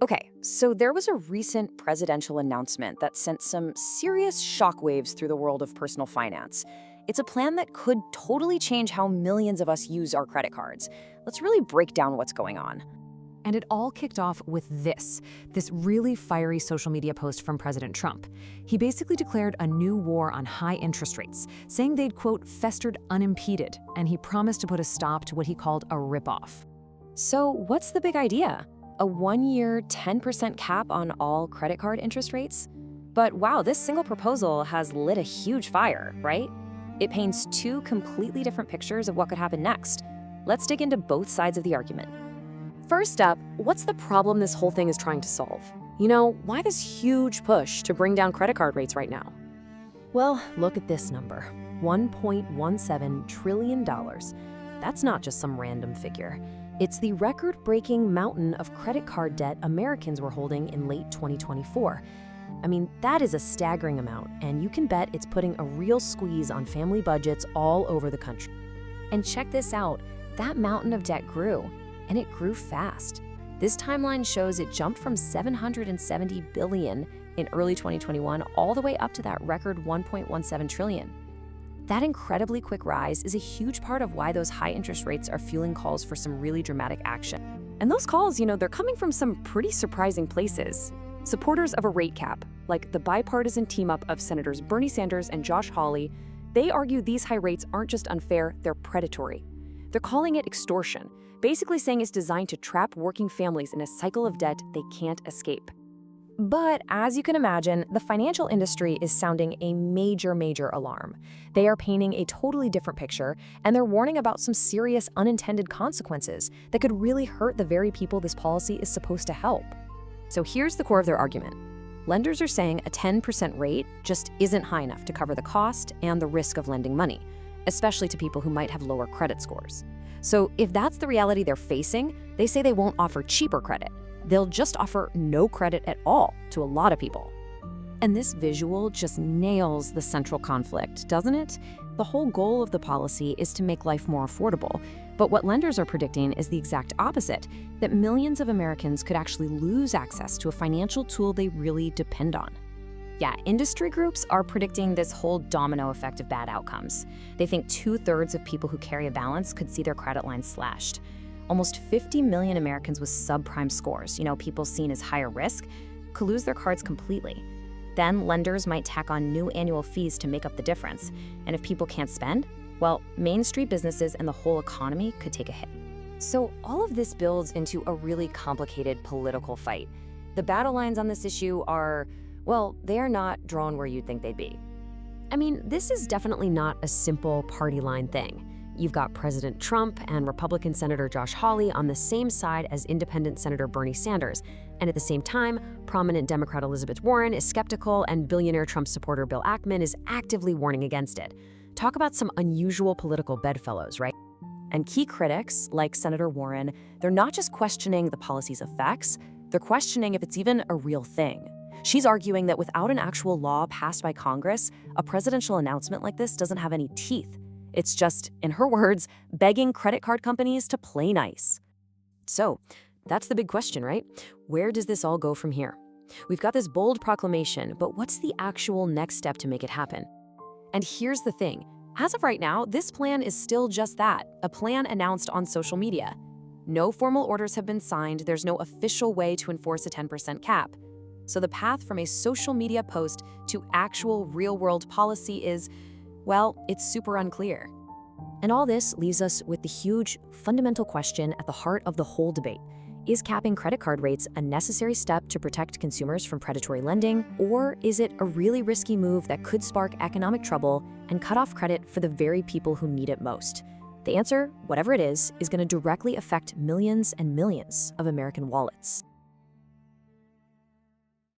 Okay, so there was a recent presidential announcement that sent some serious shockwaves through the world of personal finance. It's a plan that could totally change how millions of us use our credit cards. Let's really break down what's going on. And it all kicked off with this really fiery social media post from President Trump. He basically declared a new war on high interest rates, saying they'd, quote, festered unimpeded, and he promised to put a stop to what he called a ripoff. So what's the big idea? A one-year 10% cap on all credit card interest rates? But wow, this single proposal has lit a huge fire, right? It paints two completely different pictures of what could happen next. Let's dig into both sides of the argument. First up, what's the problem this whole thing is trying to solve? You know, why this huge push to bring down credit card rates right now? Well, look at this number, $1.17 trillion. That's not just some random figure. It's the record-breaking mountain of credit card debt Americans were holding in late 2024. I mean, that is a staggering amount, and you can bet it's putting a real squeeze on family budgets all over the country. And check this out, that mountain of debt grew, and it grew fast. This timeline shows it jumped from $770 billion in early 2021 all the way up to that record $1.17 trillion. That incredibly quick rise is a huge part of why those high interest rates are fueling calls for some really dramatic action. And those calls, they're coming from some pretty surprising places. Supporters of a rate cap, like the bipartisan team-up of Senators Bernie Sanders and Josh Hawley, they argue these high rates aren't just unfair, they're predatory. They're calling it extortion, basically saying it's designed to trap working families in a cycle of debt they can't escape. But as you can imagine, the financial industry is sounding a major alarm. They are painting a totally different picture, and they're warning about some serious unintended consequences that could really hurt the very people this policy is supposed to help. So here's the core of their argument. Lenders are saying a 10% rate just isn't high enough to cover the cost and the risk of lending money, especially to people who might have lower credit scores. So if that's the reality they're facing, they say they won't offer cheaper credit. They'll just offer no credit at all to a lot of people. And this visual just nails the central conflict, doesn't it? The whole goal of the policy is to make life more affordable. But what lenders are predicting is the exact opposite, that millions of Americans could actually lose access to a financial tool they really depend on. Yeah, industry groups are predicting this whole domino effect of bad outcomes. They think 2/3 of people who carry a balance could see their credit lines slashed. Almost 50 million Americans with subprime scores, people seen as higher risk, could lose their cards completely. Then lenders might tack on new annual fees to make up the difference. And if people can't spend, well, Main Street businesses and the whole economy could take a hit. So all of this builds into a really complicated political fight. The battle lines on this issue are, well, they are not drawn where you'd think they'd be. I mean, this is definitely not a simple party line thing. You've got President Trump and Republican Senator Josh Hawley on the same side as independent Senator Bernie Sanders. And at the same time, prominent Democrat Elizabeth Warren is skeptical, and billionaire Trump supporter Bill Ackman is actively warning against it. Talk about some unusual political bedfellows, right? And key critics, like Senator Warren, they're not just questioning the policy's effects, they're questioning if it's even a real thing. She's arguing that without an actual law passed by Congress, a presidential announcement like this doesn't have any teeth. It's just, in her words, begging credit card companies to play nice. So, that's the big question, right? Where does this all go from here? We've got this bold proclamation, but what's the actual next step to make it happen? And here's the thing. As of right now, this plan is still just that, a plan announced on social media. No formal orders have been signed, there's no official way to enforce a 10% cap. So the path from a social media post to actual real-world policy is, well, it's super unclear. And all this leaves us with the huge, fundamental question at the heart of the whole debate. Is capping credit card rates a necessary step to protect consumers from predatory lending, or is it a really risky move that could spark economic trouble and cut off credit for the very people who need it most? The answer, whatever it is going to directly affect millions and millions of American wallets.